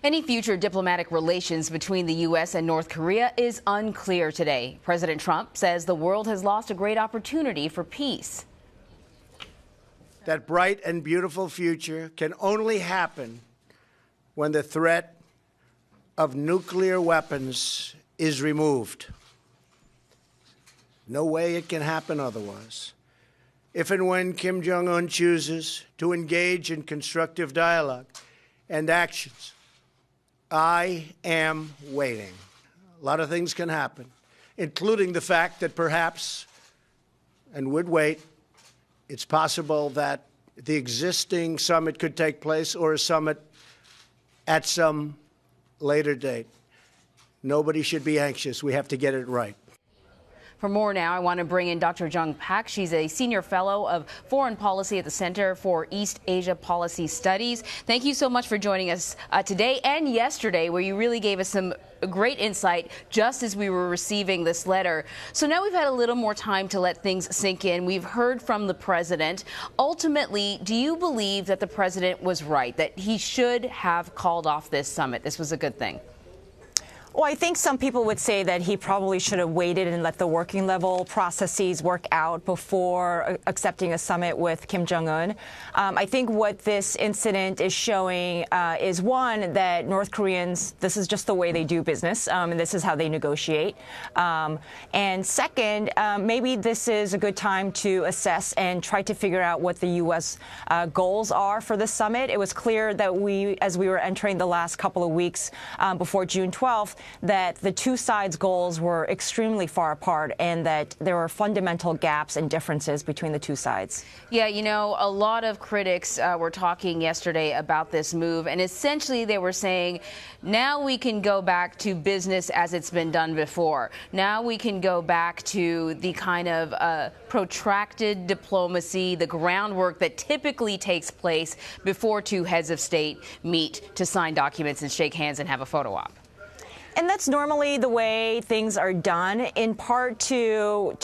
Any future diplomatic relations between the U.S. and North Korea is unclear today. President Trump says the world has lost a great opportunity for peace. That bright and beautiful future can only happen when the threat of nuclear weapons is removed. No way it can happen otherwise. If and when Kim Jong-un chooses to engage in constructive dialogue and actions, I am waiting. A lot of things can happen, including the fact that perhaps, and would wait, it's possible that the existing summit could take place or a summit at some later date. Nobody should be anxious. We have to get it right. For more now, I want to bring in Dr. Jung Pak. She's a senior fellow of foreign policy at the Center for East Asia Policy Studies. Thank you so much for joining us today and yesterday, where you really gave us some great insight just as we were receiving this letter. So now we've had a little more time to let things sink in. We've heard from the president. Ultimately, do you believe that the president was right, that he should have called off this summit? This was a good thing. Well, I think some people would say that he probably should have waited and let the working level processes work out before accepting a summit with Kim Jong-un. I think what this incident is showing is, one, that North Koreans, this is just the way they do business, and this is how they negotiate. And second, maybe this is a good time to assess and try to figure out what the U.S. Goals are for the summit. It was clear that as we were entering the last couple of weeks before June 12th, that the two sides' goals were extremely far apart and that there were fundamental gaps and differences between the two sides. Yeah, you know, a lot of critics were talking yesterday about this move, and essentially they were saying, now we can go back to business as it's been done before. Now we can go back to the kind of protracted diplomacy, the groundwork that typically takes place before two heads of state meet to sign documents and shake hands and have a photo op. And that's normally the way things are done, in part to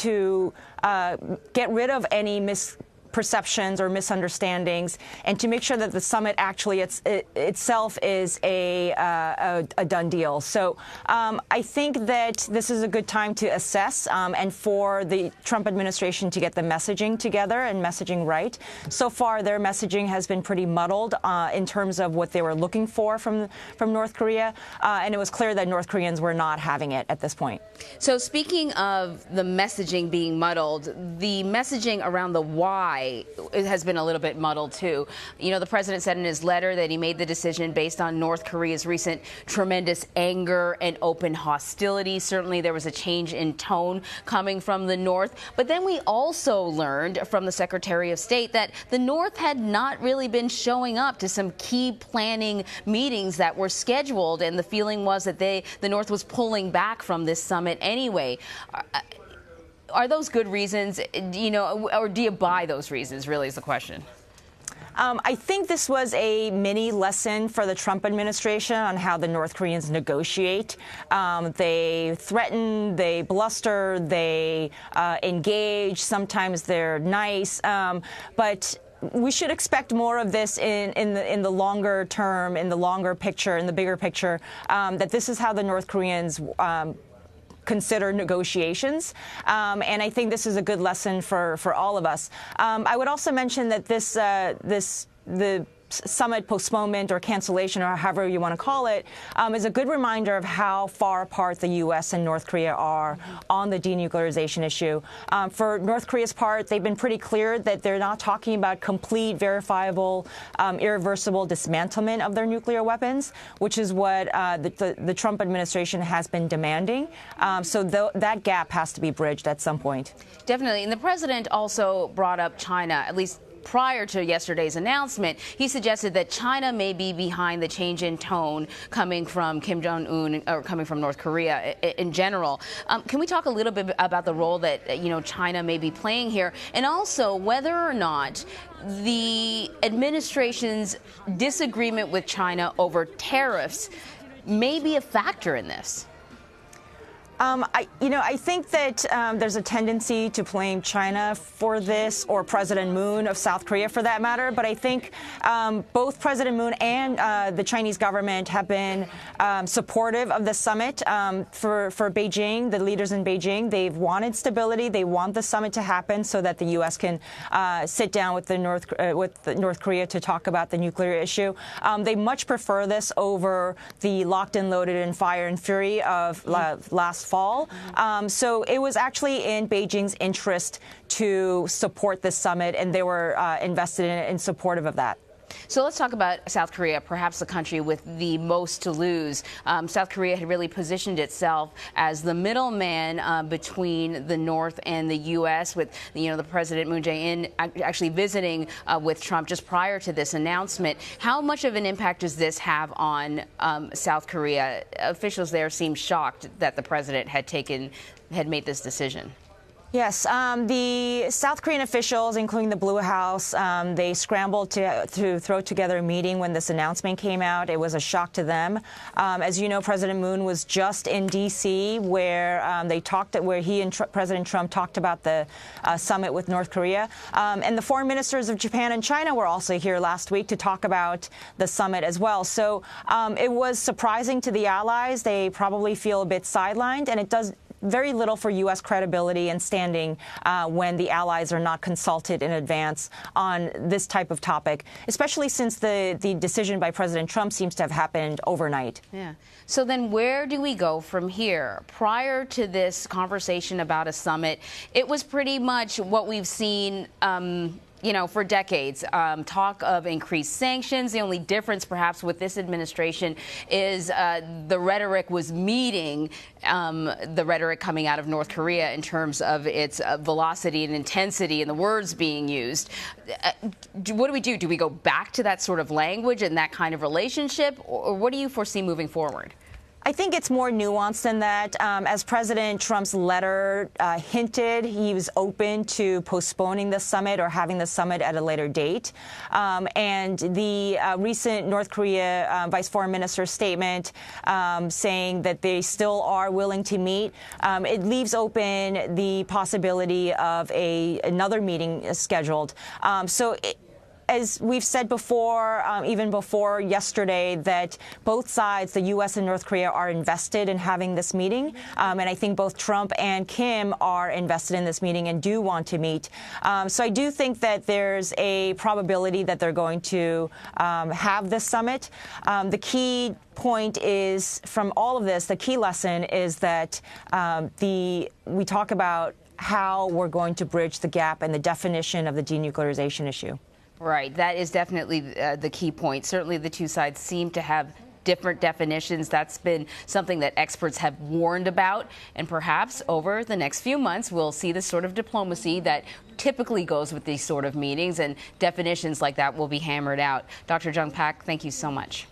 get rid of any misperceptions or misunderstandings, and to make sure that the summit actually itself is a done deal. So I think that this is a good time to assess and for the Trump administration to get the messaging together and messaging right. So far, their messaging has been pretty muddled in terms of what they were looking for from North Korea, and it was clear that North Koreans were not having it at this point. So speaking of the messaging being muddled, the messaging around the why has been a little bit muddled, too. You know, the president said in his letter that he made the decision based on North Korea's recent tremendous anger and open hostility. Certainly there was a change in tone coming from the North. But then we also learned from the Secretary of State that the North had not really been showing up to some key planning meetings that were scheduled. And the feeling was that the North was pulling back from this summit anyway. Are those good reasons, you know, or do you buy those reasons, really, is the question? I think this was a mini lesson for the Trump administration on how the North Koreans negotiate. They threaten, they bluster, they engage. Sometimes they're nice, but we should expect more of this in the longer term, in the longer picture, in the bigger picture. That this is how the North Koreans consider negotiations, and I think this is a good lesson for all of us. I would also mention that the summit postponement or cancellation, or however you want to call it, is a good reminder of how far apart the U.S. and North Korea are on the denuclearization issue. For North Korea's part, they've been pretty clear that they're not talking about complete, verifiable, irreversible dismantlement of their nuclear weapons, which is what the Trump administration has been demanding. So that gap has to be bridged at some point. Definitely. And the president also brought up China, at least prior to yesterday's announcement. He suggested that China may be behind the change in tone coming from Kim Jong-un, or coming from North Korea in general. Can we talk a little bit about the role that, you know, China may be playing here, and also whether or not the administration's disagreement with China over tariffs may be a factor in this? I think that there's a tendency to blame China for this, or President Moon of South Korea for that matter. But I think both President Moon and the Chinese government have been supportive of the summit for Beijing, the leaders in Beijing. They've wanted stability. They want the summit to happen so that the U.S. can sit down with North Korea to talk about the nuclear issue. They much prefer this over the locked and loaded and fire and fury of last fall. So it was actually in Beijing's interest to support this summit, and they were invested in it and supportive of that. So let's talk about South Korea, perhaps the country with the most to lose. South Korea had really positioned itself as the middleman between the North and the U.S., with the President Moon Jae-in actually visiting with Trump just prior to this announcement. How much of an impact does this have on South Korea? Officials there seem shocked that the president had made this decision. Yes, the South Korean officials, including the Blue House, they scrambled to throw together a meeting when this announcement came out. It was a shock to them. As you know, President Moon was just in D.C., where where he and President Trump talked about the summit with North Korea. And the foreign ministers of Japan and China were also here last week to talk about the summit as well. So it was surprising to the allies. They probably feel a bit sidelined, and it does very little for U.S. credibility and standing when the allies are not consulted in advance on this type of topic, especially since the decision by President Trump seems to have happened overnight. Yeah. So then where do we go from here? Prior to this conversation about a summit, it was pretty much what we've seen for decades, talk of increased sanctions. The only difference, perhaps, with this administration is the rhetoric was meeting the rhetoric coming out of North Korea in terms of its velocity and intensity and the words being used. What do we do? Do we go back to that sort of language and that kind of relationship, or what do you foresee moving forward? I think it's more nuanced than that. As President Trump's letter hinted, he was open to postponing the summit or having the summit at a later date. And the recent North Korea Vice Foreign Minister's statement saying that they still are willing to meet, it leaves open the possibility of another meeting scheduled. As we've said before, even before yesterday, that both sides, the U.S. and North Korea, are invested in having this meeting. And I think both Trump and Kim are invested in this meeting and do want to meet. So I do think that there's a probability that they're going to have this summit. The key point is, from all of this, the key lesson is that we talk about how we're going to bridge the gap and the definition of the denuclearization issue. Right. That is definitely the key point. Certainly the two sides seem to have different definitions. That's been something that experts have warned about. And perhaps over the next few months, we'll see the sort of diplomacy that typically goes with these sort of meetings, and definitions like that will be hammered out. Dr. Jung Pak, thank you so much.